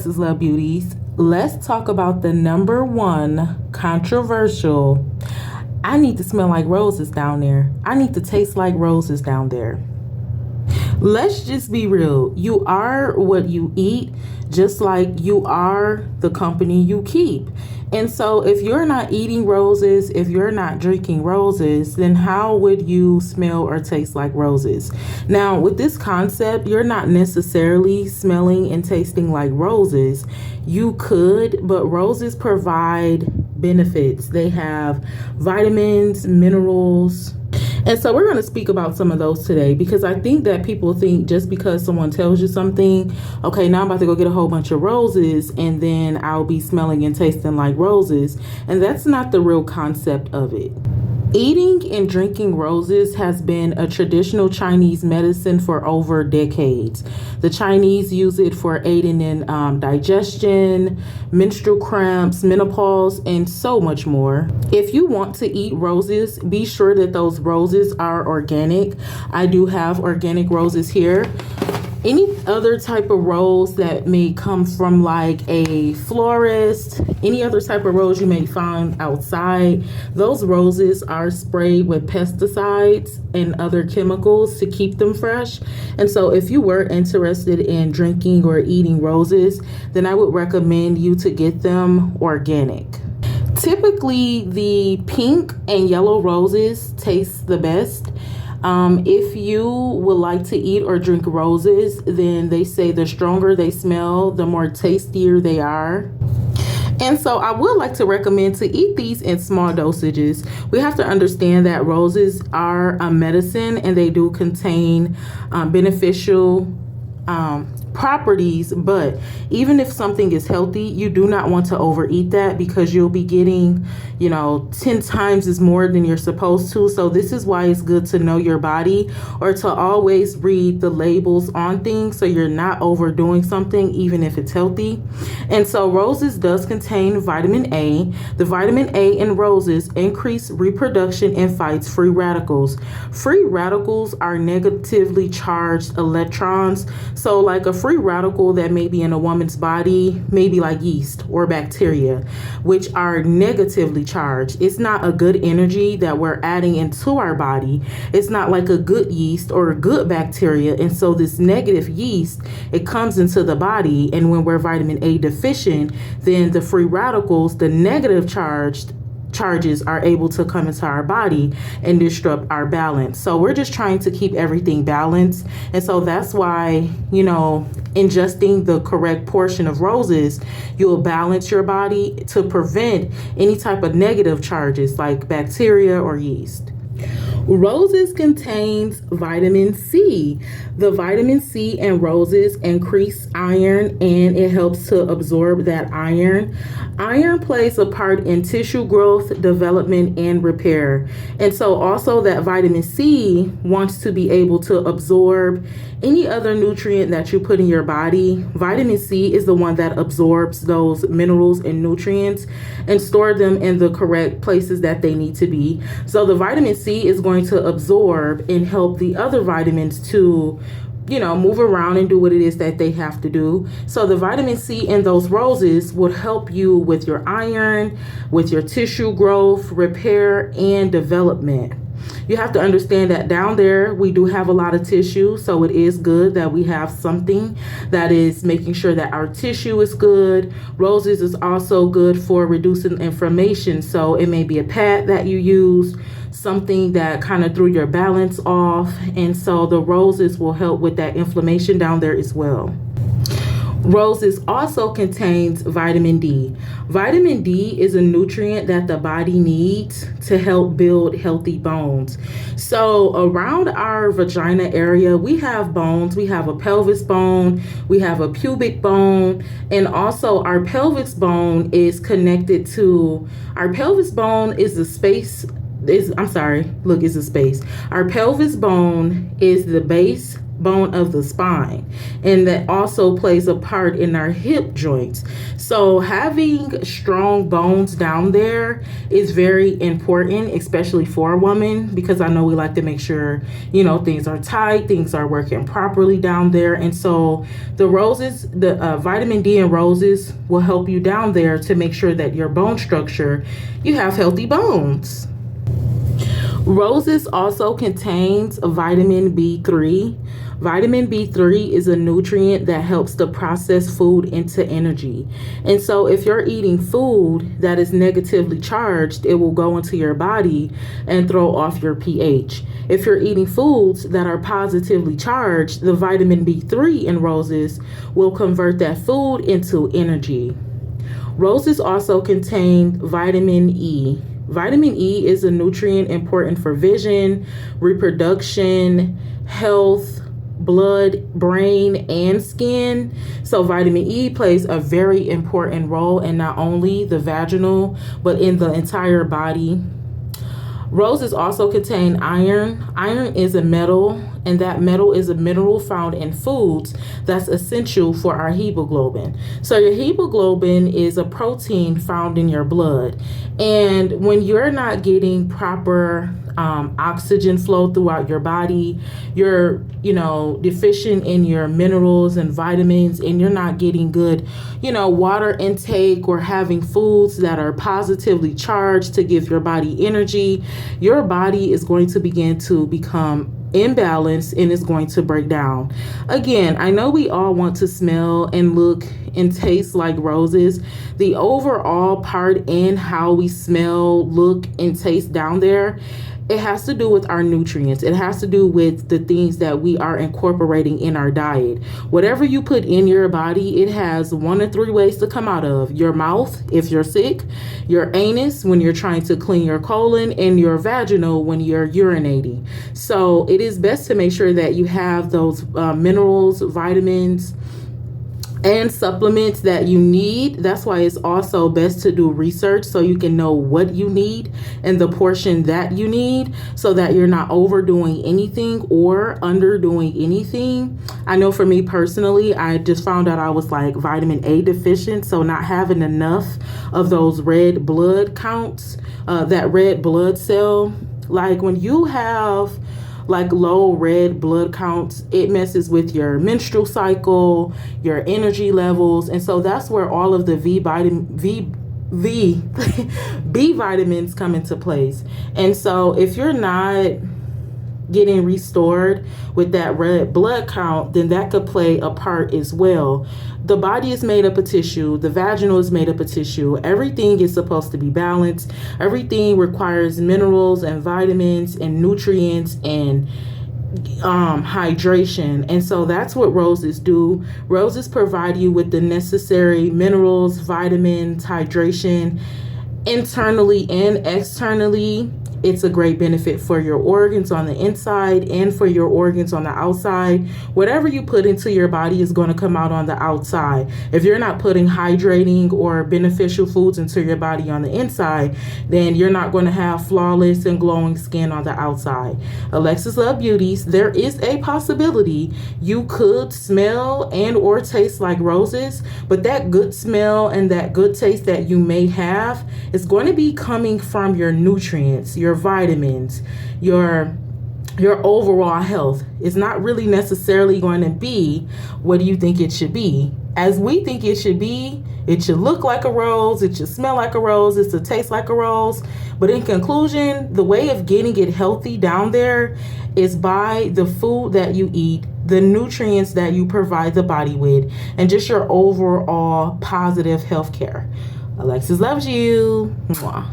Alexus Love Beauties. Let's talk about the #1 controversial. I need to smell like roses down there. I need to taste like roses down there. Let's just be real. You are what you eat, just like you are the company you keep. And so if you're not eating roses, if you're not drinking roses, then how would you smell or taste like roses? Now, with this concept, you're not necessarily smelling and tasting like roses. You could, but roses provide benefits. They have vitamins, minerals. And so we're going to speak about some of those today, because I think that people think just because someone tells you something, okay, now I'm about to go get a whole bunch of roses and then I'll be smelling and tasting like roses. And that's not the real concept of it. Eating and drinking roses has been a traditional Chinese medicine for over decades. The Chinese use it for aiding in digestion, menstrual cramps, menopause, and so much more. If you want to eat roses, be sure that those roses are organic. I do have organic roses here. Any other type of rose that may come from like a florist, any other type of rose you may find outside, those roses are sprayed with pesticides and other chemicals to keep them fresh. And so if you were interested in drinking or eating roses, then I would recommend you to get them organic. Typically, the pink and yellow roses taste the best. If you would like to eat or drink roses, then they say the stronger they smell, the more tastier they are. And so I would like to recommend to eat these in small dosages. We have to understand that roses are a medicine and they do contain beneficial properties, but even if something is healthy, you do not want to overeat that, because you'll be getting 10 times as more than you're supposed to. So this is why it's good to know your body, or to always read the labels on things so you're not overdoing something even if it's healthy. And so roses does contain vitamin A. The vitamin A in roses increase reproduction and fights free radicals. Free radicals are negatively charged electrons. So like a free radical that may be in a woman's body, maybe like yeast or bacteria, which are negatively charged. It's not a good energy that we're adding into our body. It's not like a good yeast or a good bacteria. And so this negative yeast, it comes into the body, and when we're vitamin A deficient, then the free radicals, the negative charges are able to come into our body and disrupt our balance. So we're just trying to keep everything balanced. And so that's why, ingesting the correct portion of roses, you'll balance your body to prevent any type of negative charges like bacteria or yeast. Roses contains vitamin C. The vitamin C in roses increase iron, and it helps to absorb that iron. Iron plays a part in tissue growth, development, and repair. And so also that vitamin C wants to be able to absorb any other nutrient that you put in your body. Vitamin C is the one that absorbs those minerals and nutrients and store them in the correct places that they need to be. So the vitamin C is going to absorb and help the other vitamins to move around and do what it is that they have to do. So the vitamin C in those roses would help you with your iron, with your tissue growth, repair, and development. You have to understand that down there, we do have a lot of tissue. So it is good that we have something that is making sure that our tissue is good. Roses is also good for reducing inflammation. So it may be a pad that you use, something that kind of threw your balance off. And so the roses will help with that inflammation down there as well. Roses also contains vitamin D. Vitamin D is a nutrient that the body needs to help build healthy bones. So around our vagina area, we have bones. We have a pelvis bone, we have a pubic bone, and also our pelvis bone is connected to, our pelvis bone is the space, it's a space. Our pelvis bone is the base backbone of the spine, and that also plays a part in our hip joints. So having strong bones down there is very important, especially for a woman, because I know we like to make sure, you know, things are tight, things are working properly down there. And so the roses, the vitamin D in roses will help you down there to make sure that your bone structure, you have healthy bones. Roses also contains vitamin B3. Vitamin B3 is a nutrient that helps to process food into energy. And so if you're eating food that is negatively charged, it will go into your body and throw off your pH. If you're eating foods that are positively charged, the vitamin B3 in roses will convert that food into energy. Roses also contain vitamin E. Vitamin E is a nutrient important for vision, reproduction, health, blood, brain, and skin. So vitamin E plays a very important role in not only the vaginal, but in the entire body. Roses also contain iron. Iron is a metal, and that metal is a mineral found in foods that's essential for our hemoglobin. So your hemoglobin is a protein found in your blood. And when you're not getting proper oxygen flow throughout your body, you're, deficient in your minerals and vitamins, and you're not getting good, water intake or having foods that are positively charged to give your body energy, your body is going to begin to become imbalanced and is going to break down. Again, I know we all want to smell and look and taste like roses. The overall part in how we smell, look, and taste down there, it has to do with our nutrients. It has to do with the things that we are incorporating in our diet. Whatever you put in your body, it has 1 of 3 ways to come out of: your mouth if you're sick, your anus when you're trying to clean your colon, and your vaginal when you're urinating. So it is best to make sure that you have those minerals, vitamins, and supplements that you need. That's why it's also best to do research so you can know what you need and the portion that you need, so that you're not overdoing anything or underdoing anything. I know for me personally, I just found out I was like vitamin A deficient, so not having enough of those red blood counts, that red blood cell. Like when you have like low red blood counts, it messes with your menstrual cycle, your energy levels. And so that's where all of the B vitamins come into place. And so if you're not getting restored with that red blood count, then that could play a part as well. The body is made up of tissue. The vaginal is made up of tissue. Everything is supposed to be balanced. Everything requires minerals and vitamins and nutrients and hydration. And so that's what roses do. Roses provide you with the necessary minerals, vitamins, hydration, internally and externally. It's a great benefit for your organs on the inside and for your organs on the outside. Whatever you put into your body is going to come out on the outside. If you're not putting hydrating or beneficial foods into your body on the inside, then you're not going to have flawless and glowing skin on the outside. Alexus Love Beauties, there is a possibility you could smell and or taste like roses, but that good smell and that good taste that you may have is going to be coming from your nutrients, your vitamins, your overall health. Is not really necessarily going to be what do you think it should be. As we think it should be, it should look like a rose, it should smell like a rose, it should taste like a rose. But in conclusion, the way of getting it healthy down there is by the food that you eat, the nutrients that you provide the body with, and just your overall positive health care. Alexus loves you. Mwah.